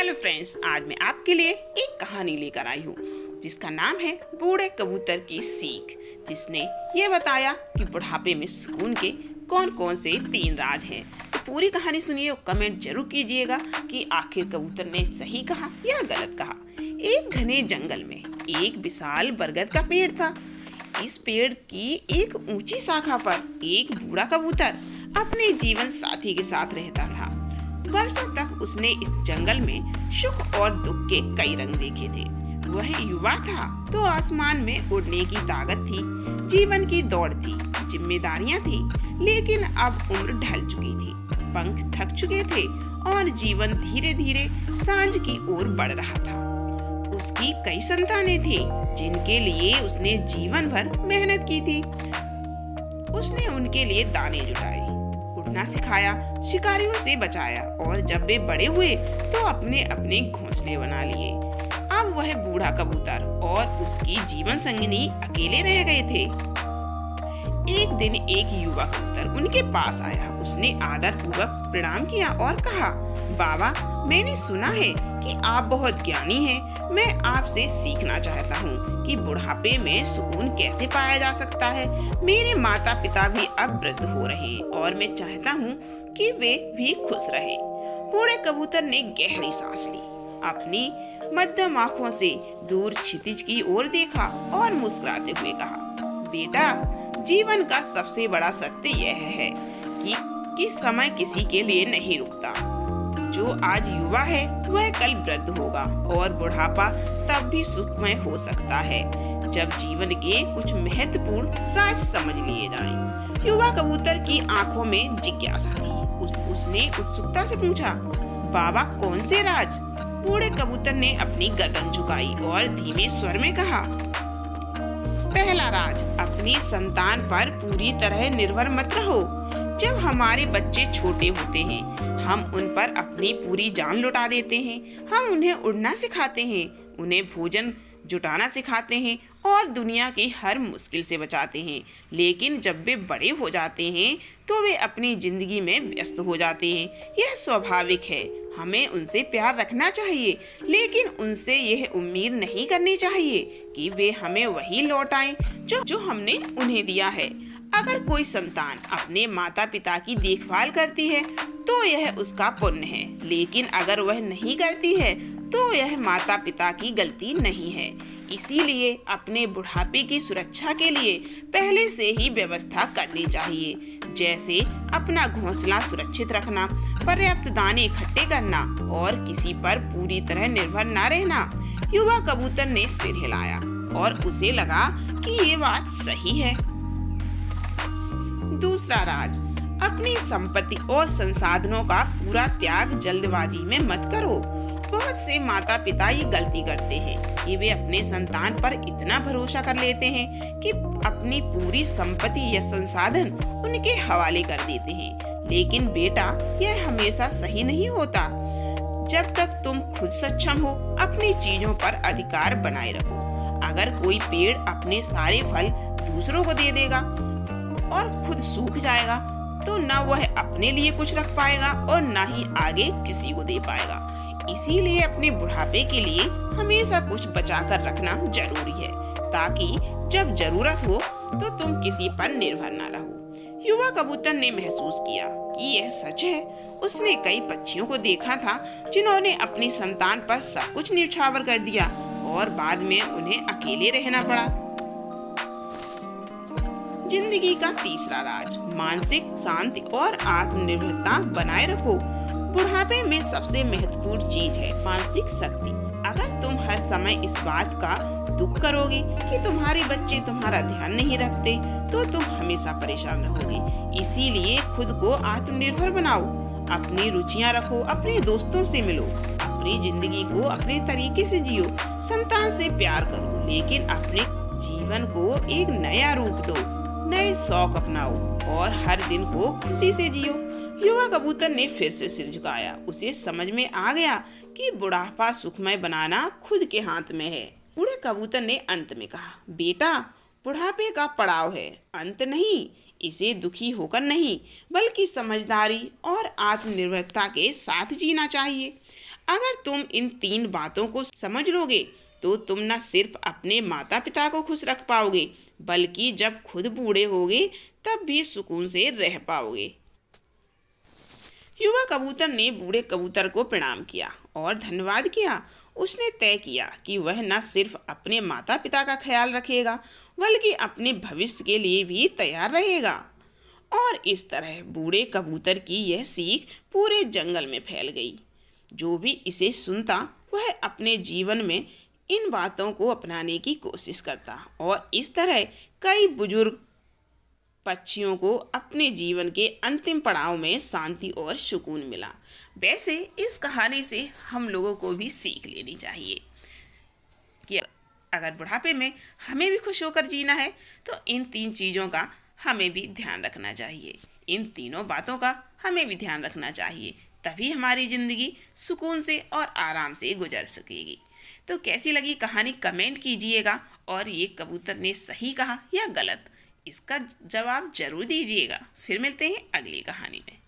Hello friends, आज मैं आपके लिए एक कहानी लेकर आई हूँ जिसका नाम है बूढ़े कबूतर की सीख, जिसने ये बताया कि बुढ़ापे में सुकून के कौन कौन से 3 राज हैं। तो पूरी कहानी सुनिए और कमेंट जरूर कीजिएगा कि आखिर कबूतर ने सही कहा या गलत कहा। एक घने जंगल में एक विशाल बरगद का पेड़ था। इस पेड़ की एक ऊंची शाखा पर एक बूढ़ा कबूतर अपने जीवन साथी के साथ रहता था। वर्षों तक उसने इस जंगल में सुख और दुख के कई रंग देखे थे। वह युवा था तो आसमान में उड़ने की ताकत थी, जीवन की दौड़ थी, जिम्मेदारियां थी, लेकिन अब उम्र ढल चुकी थी, पंख थक चुके थे और जीवन धीरे धीरे सांझ की ओर बढ़ रहा था। उसकी कई संतानें थी जिनके लिए उसने जीवन भर मेहनत की थी। उसने उनके लिए दाने जुटाए, उड़ना सिखाया, शिकारियों से बचाया और जब वे बड़े हुए तो अपने अपने घोंसले बना लिए। अब वह बूढ़ा कबूतर और उसकी जीवन संगिनी अकेले रह गए थे। एक दिन एक युवा कबूतर उनके पास आया। उसने आदर पूर्वक प्रणाम किया और कहा, बाबा, मैंने सुना है कि आप बहुत ज्ञानी हैं। मैं आपसे सीखना चाहता हूँ कि बुढ़ापे में सुकून कैसे पाया जा सकता है। मेरे माता पिता भी अब वृद्ध हो रहे हैं और मैं चाहता हूँ कि वे भी खुश रहें। बूढ़े कबूतर ने गहरी सांस ली, अपनी मध्यम आँखों से दूर क्षितिज की ओर देखा और मुस्कुराते हुए कहा, बेटा, जीवन का सबसे बड़ा सत्य यह है कि समय किसी के लिए नहीं रुकता। जो आज युवा है वह कल वृद्ध होगा और बुढ़ापा तब भी सुखमय हो सकता है जब जीवन के कुछ महत्वपूर्ण राज समझ लिए जाएं। युवा कबूतर की आंखों में जिज्ञासा थी। उसने उत्सुकता से पूछा, बाबा, कौन से राज? बूढ़े कबूतर ने अपनी गर्दन झुकाई और धीमे स्वर में कहा, पहला राज, अपनी संतान पर पूरी तरह निर्भर मत रहो। जब हमारे बच्चे छोटे होते हैं हम उन पर अपनी पूरी जान लुटा देते हैं। हम उन्हें उड़ना सिखाते हैं, उन्हें भोजन जुटाना सिखाते हैं और दुनिया की हर मुश्किल से बचाते हैं। लेकिन जब वे बड़े हो जाते हैं तो वे अपनी जिंदगी में व्यस्त हो जाते हैं। यह स्वाभाविक है। हमें उनसे प्यार रखना चाहिए, लेकिन उनसे यह उम्मीद नहीं करनी चाहिए कि वे हमें वही लौटाएं जो हमने उन्हें दिया है। अगर कोई संतान अपने माता पिता की देखभाल करती है तो यह उसका पुण्य है, लेकिन अगर वह नहीं करती है तो यह माता पिता की गलती नहीं है। इसीलिए अपने बुढ़ापे की सुरक्षा के लिए पहले से ही व्यवस्था करनी चाहिए, जैसे अपना घोंसला सुरक्षित रखना, पर्याप्त दाने इकट्ठे करना और किसी पर पूरी तरह निर्भर न रहना। युवा कबूतर ने सिर हिलाया और उसे लगा कि ये बात सही है। दूसरा राज, अपनी संपत्ति और संसाधनों का पूरा त्याग जल्दबाजी में मत करो। बहुत से माता पिता ये गलती करते हैं कि वे अपने संतान पर इतना भरोसा कर लेते हैं कि अपनी पूरी संपत्ति या संसाधन उनके हवाले कर देते हैं। लेकिन बेटा, यह हमेशा सही नहीं होता। जब तक तुम खुद सक्षम हो, अपनी चीजों पर अधिकार बनाए रखो। अगर कोई पेड़ अपने सारे फल दूसरों को दे देगा और खुद सूख जाएगा तो न वह अपने लिए कुछ रख पाएगा और न ही आगे किसी को दे पाएगा। इसीलिए अपने बुढ़ापे के लिए हमेशा कुछ बचा कर रखना जरूरी है, ताकि जब जरूरत हो तो तुम किसी पर निर्भर न रहो। युवा कबूतर ने महसूस किया कि यह सच है। उसने कई पक्षियों को देखा था जिन्होंने अपनी संतान पर सब कुछ न्यौछावर कर दिया और बाद में उन्हें अकेले रहना पड़ा। जिंदगी का तीसरा राज, मानसिक शांति और आत्मनिर्भरता बनाए रखो। बुढ़ापे में सबसे महत्वपूर्ण चीज है मानसिक शक्ति। अगर तुम हर समय इस बात का दुख करोगे कि तुम्हारे बच्चे तुम्हारा ध्यान नहीं रखते तो तुम हमेशा परेशान रहोगे। इसीलिए खुद को आत्मनिर्भर बनाओ, अपनी रुचियां रखो, अपने दोस्तों से मिलो, अपनी जिंदगी को अपने तरीके से जियो। संतान से प्यार करो, लेकिन अपने जीवन को एक नया रूप दो, नए शौक अपनाओ और हर दिन को खुशी से जियो। युवा कबूतर ने फिर से सिर झुकाया। उसे समझ में आ गया कि बुढ़ापा सुखमय बनाना खुद के हाथ में है। बूढ़े कबूतर ने अंत में कहा, बेटा, बुढ़ापे का पड़ाव है, अंत नहीं। इसे दुखी होकर नहीं बल्कि समझदारी और आत्मनिर्भरता के साथ जीना चाहिए। अगर तुम इन 3 बातों को समझ लोगे तो तुम न सिर्फ अपने माता पिता को खुश रख पाओगे, बल्कि जब खुद बूढ़े होगे तब भी सुकून से रह पाओगे। युवा कबूतर ने बूढ़े कबूतर को प्रणाम किया और धन्यवाद किया। उसने तय किया कि वह न सिर्फ अपने माता पिता का ख्याल रखेगा, बल्कि अपने भविष्य के लिए भी तैयार रहेगा। और इस तरह बूढ़े कबूतर की यह सीख पूरे जंगल में फैल गई। जो भी इसे सुनता वह अपने जीवन में इन बातों को अपनाने की कोशिश करता और इस तरह कई बुजुर्ग पक्षियों को अपने जीवन के अंतिम पड़ाव में शांति और सुकून मिला। वैसे इस कहानी से हम लोगों को भी सीख लेनी चाहिए कि अगर बुढ़ापे में हमें भी खुश होकर जीना है तो इन 3 चीज़ों का हमें भी ध्यान रखना चाहिए। इन तीनों बातों का हमें भी ध्यान रखना चाहिए, तभी हमारी ज़िंदगी सुकून से और आराम से गुजर सकेगी। तो कैसी लगी कहानी कमेंट कीजिएगा, और ये कबूतर ने सही कहा या गलत, इसका जवाब जरूर दीजिएगा। फिर मिलते हैं अगली कहानी में।